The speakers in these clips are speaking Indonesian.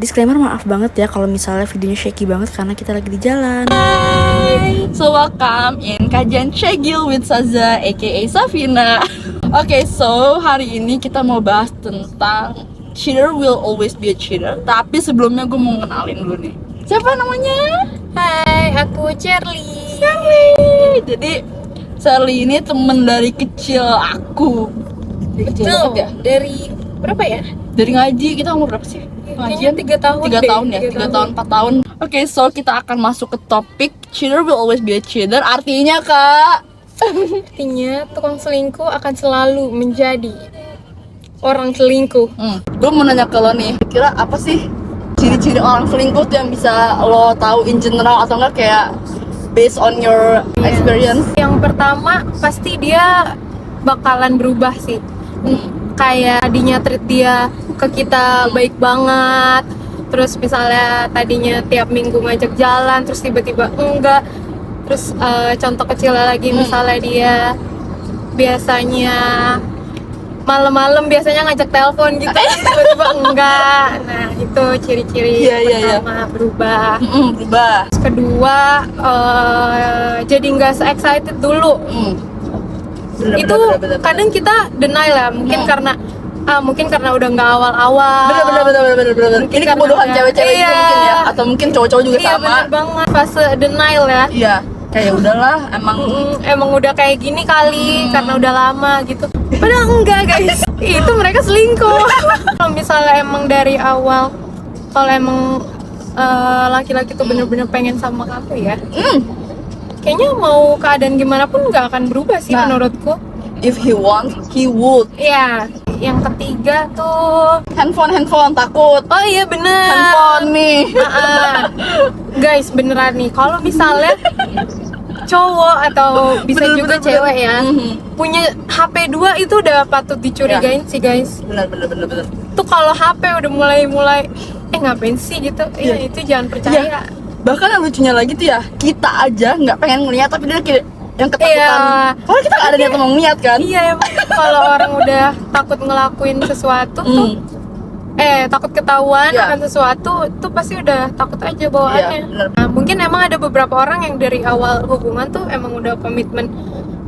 Disclaimer, maaf banget ya kalau misalnya videonya shaky banget karena kita lagi di jalan. Hai, so welcome in Kajian Cegil with Saza aka Safina. Oke, so hari ini kita mau bahas tentang cheater will always be a cheater. Tapi sebelumnya gue mau kenalin dulu nih. Siapa namanya? Hai, aku Charlie. Jadi Charlie ini temen dari kecil aku. Dari kecil banget ya? Dari berapa ya? Dari ngaji, kita umur berapa sih? Kayaknya 3 tahun 3 tahun ya? 3 tahun, 4 tahun. Oke, so kita akan masuk ke topik cheater will always be a cheater. Artinya, Kak, Artinya tukang selingkuh akan selalu menjadi orang selingkuh. gue mau nanya ke lo nih, kira apa sih ciri-ciri orang selingkuh tuh yang bisa lo tahu in general atau enggak kayak based on your experience? Yang pertama pasti dia bakalan berubah sih. Kayak tadinya treat dia ke kita baik banget. Terus misalnya tadinya tiap minggu ngajak jalan, terus tiba-tiba enggak. Terus contoh kecilnya lagi, misalnya dia biasanya malam-malam biasanya ngajak telepon gitu, tiba-tiba enggak. Nah, itu ciri-ciri yang pertama berubah. Berubah. Terus kedua, jadi nggak se-excited dulu. Itu kadang kita deny lah, mungkin karena udah nggak awal-awal. Bener. Ini kebodohan cewek-cewek juga mungkin ya, atau mungkin cowok-cowok juga sama. Bener banget, fase denial ya. Iya, kayak udahlah, Emang udah kayak gini kali, karena udah lama gitu. Padahal enggak guys, itu mereka selingkuh. Kalau misalnya emang dari awal, kalau emang laki-laki tuh bener-bener pengen sama kamu ya, kayaknya mau keadaan gimana pun nggak akan berubah sih menurutku. If he wants, he would. Iya. Yang ketiga tuh Handphone takut. oh iya bener, Handphone nih. guys beneran nih, kalau misalnya cowok atau bisa juga cewek ya punya HP 2 itu udah patut dicurigain sih guys. Bener. Tuh kalau HP udah mulai ngapain sih gitu, itu jangan percaya. Iya. Bahkan yang lucunya lagi tuh ya, kita aja nggak pengen ngeliat tapi dia kayak yang ketakutan. Iya. Karena kita nggak ada niat mau ngeliat kan. Iya, emang kalau orang udah takut ngelakuin sesuatu tuh takut ketahuan akan sesuatu tuh pasti udah takut aja bawaannya. Nah, mungkin emang ada beberapa orang yang dari awal hubungan tuh emang udah komitmen,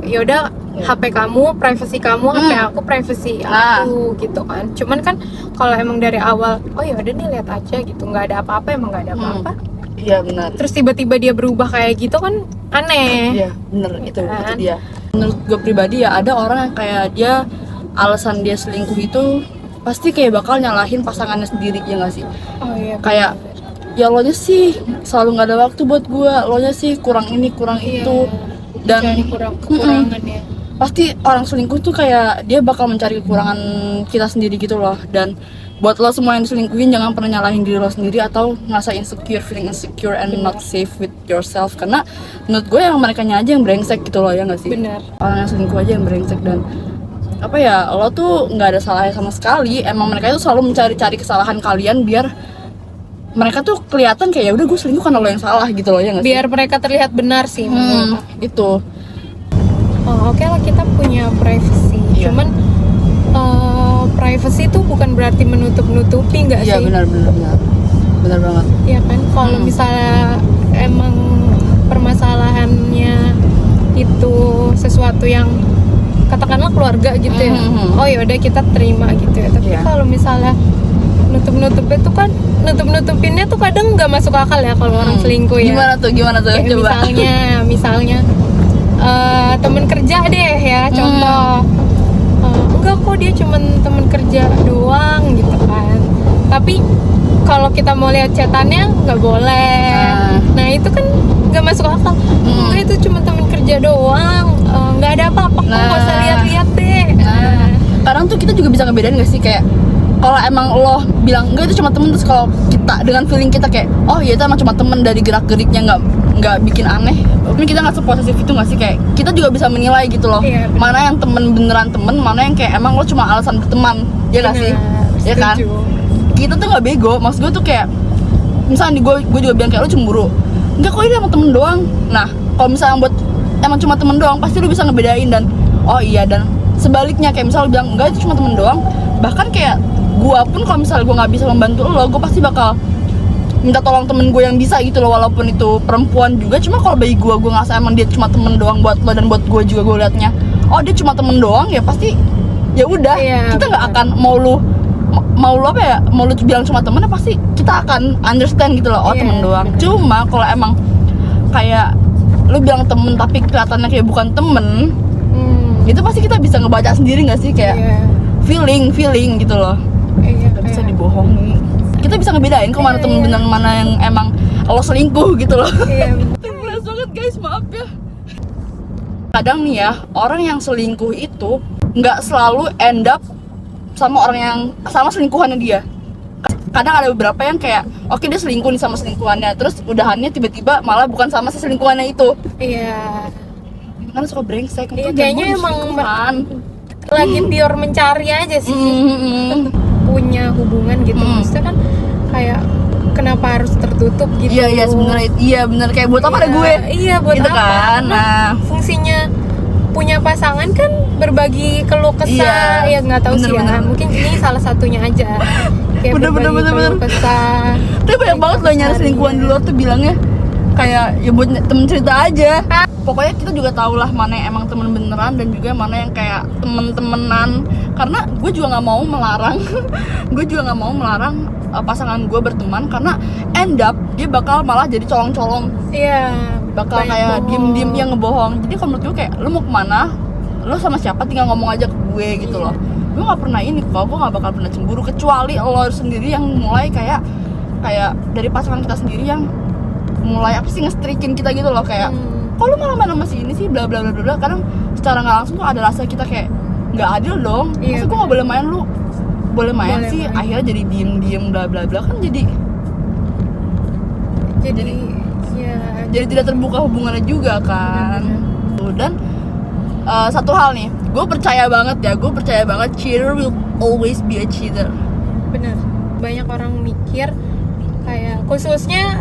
ya udah HP kamu, privasi kamu, HP aku, privasi aku gitu kan. Cuman kan kalau emang dari awal, oh ya udah nih lihat aja gitu, nggak ada apa-apa, emang nggak ada apa-apa. Iya benar. Terus tiba-tiba dia berubah kayak gitu kan aneh. Iya benar, itu Kan? dia. Menurut gue pribadi ya, ada orang yang kayak dia alasan dia selingkuh itu pasti kayak bakal nyalahin pasangannya sendiri, ya nggak sih? Oh iya. Kayak ya lo nya sih selalu nggak ada waktu buat gue, lo nya sih kurang ini kurang itu, dan cari kekurangan ya. pasti orang selingkuh tuh kayak dia bakal mencari kekurangan kita sendiri gitu loh. Dan buat lo semua yang diselingkuhin, jangan pernah nyalahin diri lo sendiri atau ngerasa insecure, feeling insecure and not safe with yourself. Karena menurut gue yang mereka aja yang brengsek gitu loh, ya nggak sih? Benar. Orang yang selingkuh aja yang brengsek. Dan apa ya, lo tuh nggak ada salahnya sama sekali. Emang mereka itu selalu mencari-cari kesalahan kalian biar mereka tuh kelihatan kayak ya udah gue selingkuh karena lo yang salah gitu loh, ya nggak sih? Biar mereka terlihat benar sih. Itu. Oh, oke lah, kita punya privacy. Cuman privacy itu bukan berarti menutup-nutupi, nggak sih? Iya benar banget. Iya kan, kalau misalnya emang permasalahannya itu sesuatu yang katakanlah keluarga gitu ya, oh ya udah kita terima gitu ya. Tapi kalau misalnya nutupinnya tuh kadang nggak masuk akal ya kalau orang selingkuh ya. Gimana tuh? Kayak Coba. misalnya temen kerja deh ya, contoh. Enggak kok, dia cuman temen kerja doang gitu kan. Tapi kalau kita mau lihat chatannya nggak boleh. Nah itu kan nggak masuk akal. Enggak, itu cuma temen kerja doang, nggak ada apa-apa kok, nggak usah lihat-lihat deh. Kadang tuh kita juga bisa ngebedain gak sih, kayak kalau emang lo bilang enggak itu cuma temen, terus kalau kita dengan feeling kita kayak oh iya itu emang cuma temen, dari gerak-geriknya nggak bikin aneh, mungkin kita nggak seposesif itu nggak sih? Kayak kita juga bisa menilai gitu loh, mana yang temen beneran temen, mana yang kayak emang lo cuma alasan berteman, ya nggak sih? Ya kan? Kita tuh nggak bego, maksud gue tuh kayak misalnya gue juga bilang kayak lo cemburu, enggak kok ini emang temen doang. Nah kalau misalnya buat emang cuma temen doang, pasti lo bisa ngebedain. Dan oh iya, dan sebaliknya kayak misalnya lo bilang enggak itu cuma temen doang, bahkan kayak gue pun kalau misalnya gue nggak bisa membantu lo, gue pasti bakal minta tolong temen gue yang bisa gitu loh, walaupun itu perempuan juga. Cuma kalau bagi gue ngerasa emang dia cuma temen doang buat lo, dan buat gue juga gue liatnya oh dia cuma temen doang, ya pasti ya udah, kita nggak akan mau lu apa ya, mau lu bilang cuma temen, ya pasti kita akan understand gitu loh, oh temen doang. Cuma kalau emang kayak lu bilang temen tapi kelihatannya kayak bukan temen, itu pasti kita bisa ngebaca sendiri nggak sih, kayak feeling gitu loh. Gak bisa dibohongi, kita bisa ngebedain kok mana temen bener, mana yang emang lo selingkuh gitu loh. Terbelas banget guys, maaf ya. Kadang nih ya, orang yang selingkuh itu nggak selalu end up sama orang yang sama selingkuhannya dia. Kadang ada beberapa yang kayak oke, dia selingkuh nih sama selingkuhannya, terus udahannya tiba-tiba malah bukan sama si selingkuhannya itu. Karena suka brengsek. Kayaknya emang lagi pure mencari aja sih. Punya hubungan gitu, maksudnya kan kayak kenapa harus tertutup gitu. Iya sebenarnya, iya benar, kayak buat apa ada gue? Iya buat gitu apa kan. Nah fungsinya punya pasangan kan berbagi keluh kesah. Ya nggak tahu sih ya, mungkin ini salah satunya aja. Kayak berbagi keluh kesah. Tapi banyak banget loh nyari selingkuhan di luar tuh bilangnya kayak ya buat temen cerita aja. Pokoknya kita juga tahu lah mana yang emang temen beneran dan juga mana yang kayak temen-temenan. Karena gue juga nggak mau melarang pasangan gue berteman, karena end up dia bakal malah jadi colong-colong. Bakal kayak diem-diem yang ngebohong. Jadi kalau menurut gue kayak lu mau kemana, lu sama siapa tinggal ngomong aja ke gue gitu loh. Gue nggak pernah ini kok, gue nggak bakal pernah cemburu, kecuali lo sendiri yang mulai kayak dari pasangan kita sendiri yang mulai apa sih nge-strikin kita gitu loh, kayak kok lu malah main sama si ini sih, bla bla bla bla. Kadang secara nggak langsung tuh ada rasa kita kayak nggak adil dong. Masa gue nggak boleh main, lu boleh main sih. Akhirnya jadi diem bla bla bla, kan jadi tidak terbuka hubungannya juga kan. Dan satu hal nih, gue percaya banget cheater will always be a cheater. Bener, banyak orang mikir kayak khususnya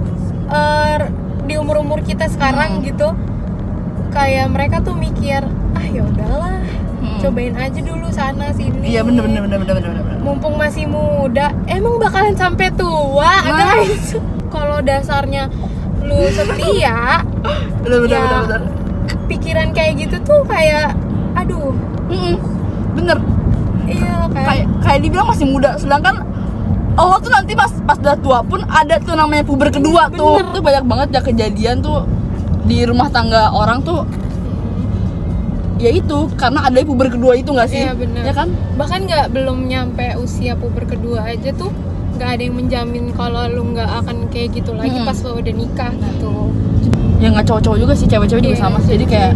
di umur kita sekarang gitu, kayak mereka tuh mikir ya udahlah, cobain aja dulu sana sini. Iya bener. Mumpung masih muda, emang bakalan sampai tua guys. Kalau dasarnya lu setia, bener. Pikiran kayak gitu tuh kayak aduh. Bener. Iya kayak dibilang masih muda, sedangkan Allah tuh nanti pas udah tua pun ada tuh namanya puber kedua. Tuh banyak banget ya kejadian tuh di rumah tangga orang tuh, ya itu karena ada puber kedua itu nggak sih? Iya bener. Ya kan? Bahkan belum nyampe usia puber kedua aja tuh nggak ada yang menjamin kalau lu nggak akan kayak gitu lagi pas lu udah nikah gitu. Ya nggak cowok-cowok juga sih, cewek-cewek juga sama sih. Jadi kayak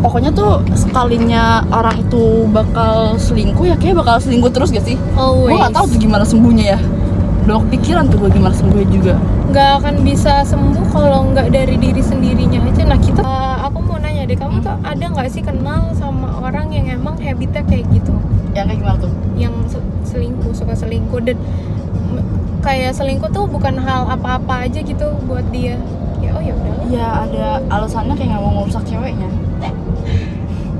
pokoknya tuh sekalinya orang itu bakal selingkuh, ya kayak bakal selingkuh terus gak sih? Gue nggak tahu tuh gimana sembuhnya ya. Udah kepikiran tuh gue gimana sembuhnya juga. Nggak akan bisa sembuh kalau nggak dari diri sendirinya aja. Nah kita, aku mau nanya deh, kamu tuh ada nggak sih kenal sama orang yang emang habitnya kayak gitu? Yang kayak gimana tuh? Yang suka selingkuh, dan kayak selingkuh tuh bukan hal apa-apa aja gitu buat dia. Ya udah. Ya ada alasannya, kayak nggak mau ngerusak ceweknya.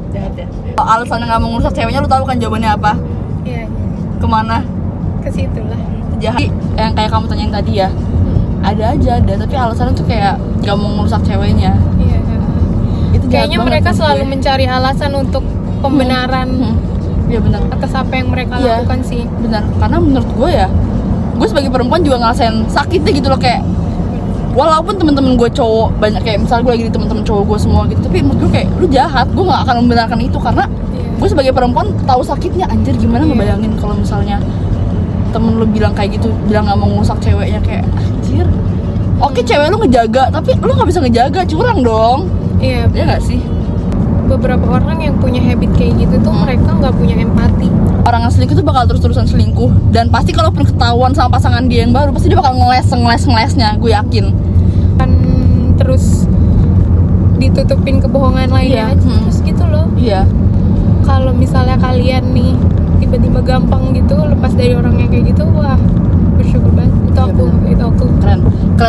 Jahat ya. Kalau alasannya nggak mau ngerusak ceweknya, lu tahu kan jawabannya apa? Iya. Kemana? Ke situ lah. Jahat. Yang kayak kamu tanyain tadi ya. Ada, tapi alasannya tuh kayak nggak mau ngerusak ceweknya. Iya. Itu kayaknya mereka selalu mencari alasan untuk pembenaran. Iya benar. Atas apa yang mereka lakukan sih. Benar. Karena menurut gue ya, gue sebagai perempuan juga ngerasain sakitnya gitu loh, kayak walaupun temen-temen gue cowok banyak, kayak misalnya gue lagi di temen-temen cowok gue semua gitu, tapi menurut gue kayak lu jahat, gue nggak akan membenarkan itu karena gue sebagai perempuan tahu sakitnya. Anjir, gimana ngebayangin kalau misalnya temen lu bilang kayak gitu, bilang nggak mau ngusak ceweknya, kayak anjir. Oke, cewek lu ngejaga, tapi lu nggak bisa ngejaga, curang dong. Iya nggak sih? Beberapa orang yang punya habit kayak gitu tuh mereka nggak punya empati. Orang yang selingkuh tuh bakal terus-terusan selingkuh, dan pasti kalau pun ketahuan sama pasangan dia yang baru, pasti dia bakal ngeles-ngelesnya, gue yakin. Kan terus ditutupin kebohongan lainnya aja, terus gitu loh. Iya. Kalau misalnya kalian nih tiba-tiba gampang gitu lepas dari orang yang kayak gitu, wah bersyukur banget. Itu aku keren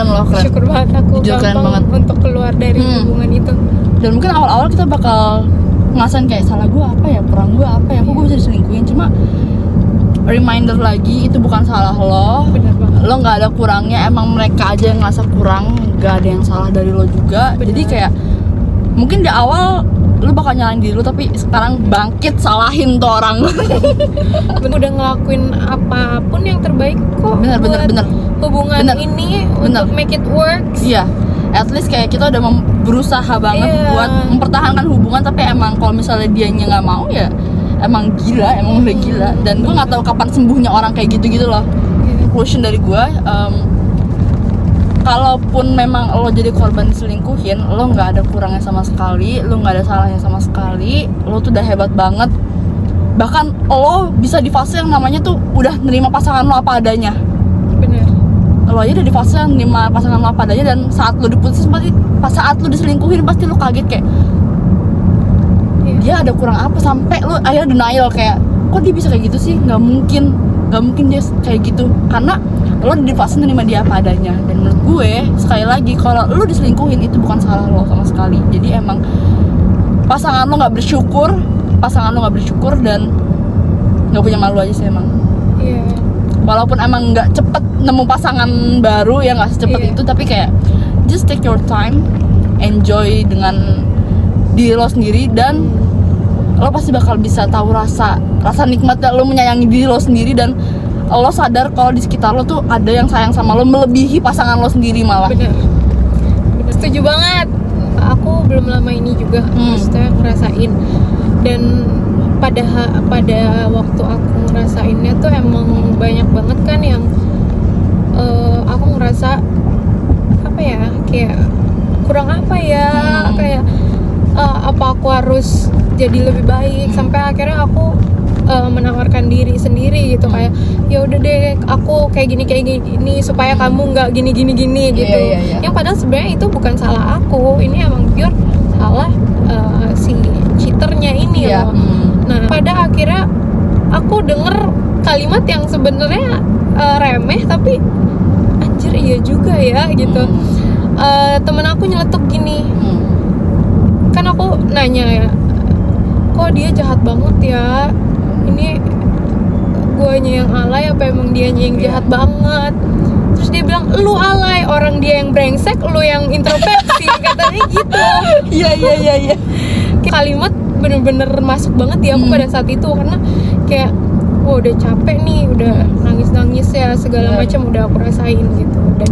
loh. Bersyukur banget aku jujur, gampang untuk keluar dari hubungan itu. Dan mungkin awal-awal kita bakal ngerasain kayak salah gue apa ya, kurang gue apa ya, kok gue bisa diselingkuhin. Cuma reminder lagi itu bukan salah lo. Benar banget. Lo nggak ada kurangnya, emang mereka aja yang ngerasa kurang, nggak ada yang salah dari lo juga. Benar. Jadi kayak mungkin di awal lo bakal nyalain diri lo, tapi sekarang bangkit salahin tuh orang. Udah ngelakuin apapun yang terbaik kok Bener, buat bener. hubungan Bener. ini Bener. untuk make it works. Iya, at least kayak kita udah berusaha banget Iya. buat mempertahankan hubungan, tapi emang kalau misalnya dianya nggak mau ya emang gila, emang udah gila. Dan gue nggak tahu kapan sembuhnya orang kayak gitu loh. Conclusion dari gue, kalaupun memang lo jadi korban diselingkuhin, lo nggak ada kurangnya sama sekali, lo nggak ada salahnya sama sekali, lo tuh udah hebat banget. Bahkan lo bisa di fase yang namanya tuh udah nerima pasangan lo apa adanya. Bener. Lo aja udah di fase yang nerima pasangan lo apa adanya, dan saat lo diputusin pasti, pas saat lo diselingkuhin pasti lo kaget kayak Iya. dia ada kurang apa sampai lo akhirnya denial kayak kok dia bisa kayak gitu sih, nggak mungkin dia kayak gitu, karena lo di fase nerima dia apa adanya. Dan menurut gue sekali lagi, kalau lo diselingkuhin itu bukan salah lo sama sekali. Jadi emang pasangan lo nggak bersyukur dan nggak punya malu aja sih emang. Iya. Walaupun emang nggak cepet nemu pasangan baru ya, nggak secepat Iya. itu, tapi kayak just take your time, enjoy dengan diri lo sendiri, dan lo pasti bakal bisa tahu rasa nikmatnya lo menyayangi diri lo sendiri, dan lo sadar kalau di sekitar lo tuh ada yang sayang sama lo melebihi pasangan lo sendiri malah. Bener. Setuju banget. Aku belum lama ini juga maksudnya ngerasain, dan pada waktu aku ngerasainnya tuh emang banyak banget kan yang aku ngerasa apa ya, kayak kurang apa ya, kayak apa aku harus jadi lebih baik, sampai akhirnya aku menawarkan diri sendiri gitu, kayak ya udah deh aku kayak gini supaya kamu nggak gini gitu. Iya. Yang padahal sebenarnya itu bukan salah aku, ini emang pure salah si cheaternya ini Iya. loh. Nah pada akhirnya aku denger kalimat yang sebenarnya remeh, tapi anjir iya juga ya gitu. Temen aku nyeletuk gini, kan aku nanya ya, kok dia jahat banget ya, ini guanya yang alay apa emang dianya yang jahat banget? Terus dia bilang, lu alay, orang dia yang brengsek, lu yang introspeksi. Katanya gitu. Iya. Kalimat bener-bener masuk banget di aku pada saat itu, karena kayak wah udah capek nih, udah nangis ya segala macam udah aku rasain gitu, dan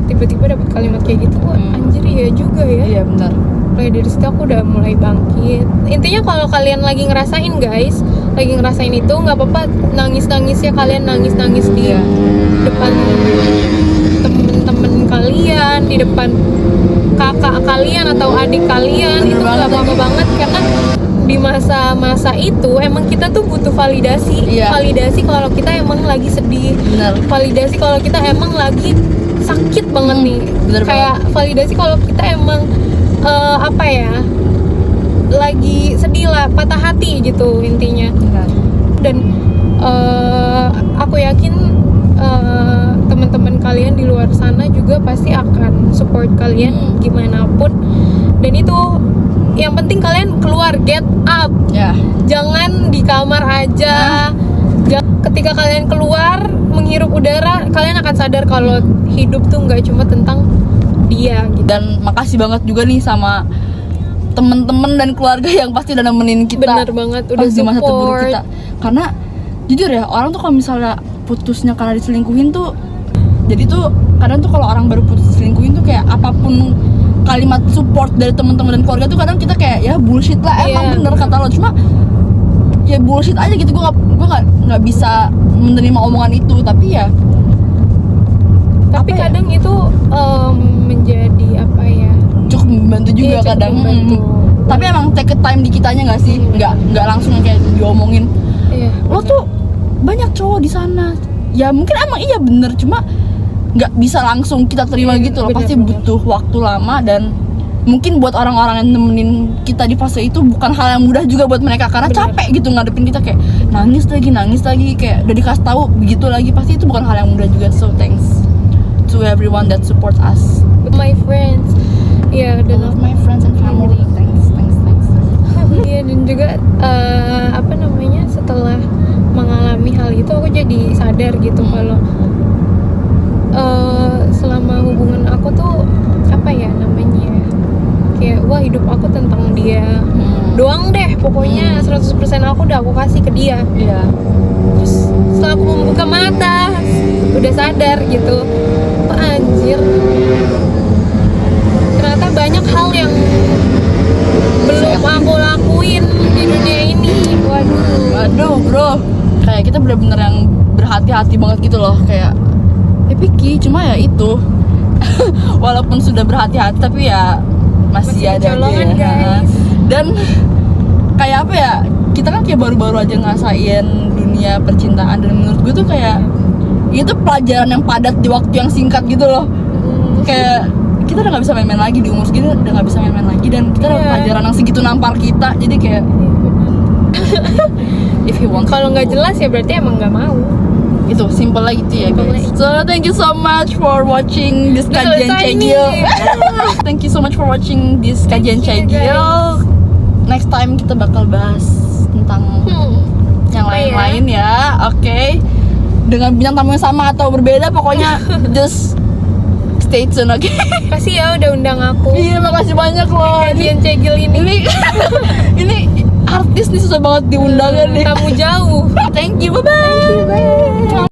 tiba-tiba dapat kalimat kayak gitu, wah anjir ya juga ya. Iya benar. Mulai dari situ aku udah mulai bangkit. Intinya kalau kalian lagi ngerasain guys, lagi ngerasain itu nggak apa-apa nangis ya, kalian nangis di depan temen-temen kalian, di depan kakak kalian atau adik kalian. Bener itu nggak banget. apa-apa banget, karena di masa-masa itu emang kita tuh butuh validasi. Iya. Validasi kalau kita emang lagi sedih, Benar. validasi kalau kita emang lagi sakit banget nih, bener kayak validasi kalau kita emang apa ya, lagi sedih lah, patah hati gitu intinya. Benar. Dan aku yakin teman-teman kalian di luar sana juga pasti akan support kalian gimana pun, dan itu yang penting kalian keluar, get up, Ya. jangan di kamar aja. Ketika kalian keluar menghirup udara, kalian akan sadar kalau hidup tuh nggak cuma tentang dia gitu. Dan makasih banget juga nih sama temen-temen dan keluarga yang pasti udah nemenin kita. Bener banget, udah pas di masa terburuk support. kita. Karena jujur ya, orang tuh kalau misalnya putusnya karena diselingkuhin tuh, jadi tuh kadang tuh kalau orang baru putus diselingkuhin tuh kayak apapun kalimat support dari teman-teman dan keluarga tuh kadang kita kayak ya bullshit lah, emang Iya, bener kata lo, cuma ya bullshit aja gitu. Gue nggak bisa menerima omongan itu, tapi ya Tapi apa ya? kadang itu menjadi apa ya, cukup membantu juga Iya, cukup kadang. membantu. Tapi emang take a time di kitanya nggak sih, nggak langsung kayak diomongin. Iya, Lo tuh banyak cowok di sana, ya mungkin emang iya bener, cuma nggak bisa langsung kita terima Iya, gitu loh. bener, Pasti bener. butuh waktu lama, dan mungkin buat orang-orang yang nemenin kita di fase itu bukan hal yang mudah juga buat mereka, karena Bener. capek gitu ngadepin kita kayak nangis lagi kayak udah dikasih tahu begitu lagi, pasti itu bukan hal yang mudah juga. So thanks to everyone that supports us, my friends, ya, dan all of my friends and family. Thanks. iya, dan juga apa namanya, setelah mengalami hal itu, aku jadi sadar gitu kalau selama hubungan aku tuh apa ya namanya ya, kayak wah hidup aku tentang dia doang deh pokoknya. 100% aku udah aku kasih ke dia. Iya. Terus setelah aku membuka mata udah sadar gitu, oh, anjir ternyata banyak hal yang belum aku lakuin di dunia ini. Waduh bro, kayak kita bener-bener yang berhati-hati banget gitu loh. Kayak Vicky, cuma ya itu walaupun sudah berhati-hati tapi ya masih ada aja kecolongan, ya. guys. Dan kayak apa ya, kita kan kayak baru-baru aja ngerasain dunia percintaan, dan menurut gue tuh kayak itu pelajaran yang padat di waktu yang singkat gitu loh. Kayak kita udah nggak bisa main-main lagi di umur segini, udah nggak bisa main-main lagi, dan kita dapat pelajaran yang segitu nampar kita. Jadi kayak if you want, kalau nggak jelas ya berarti emang nggak mau. itu simple lagi gitu ya guys. So thank you so much for watching this Udah kajian selesai cegil. nih. Thank you so much for watching this kajian Thank you, cegil. Next time kita bakal bahas tentang yang Apa ya? lain-lain ya. Oke. Dengan bintang tamu yang sama atau berbeda, pokoknya just stay tune, oke? Kasih ya udah undang aku. Iya, makasih banyak loh. Kajian cegil ini Ini artis nih susah banget diundang nih. tamu jauh. Thank you, bye bye.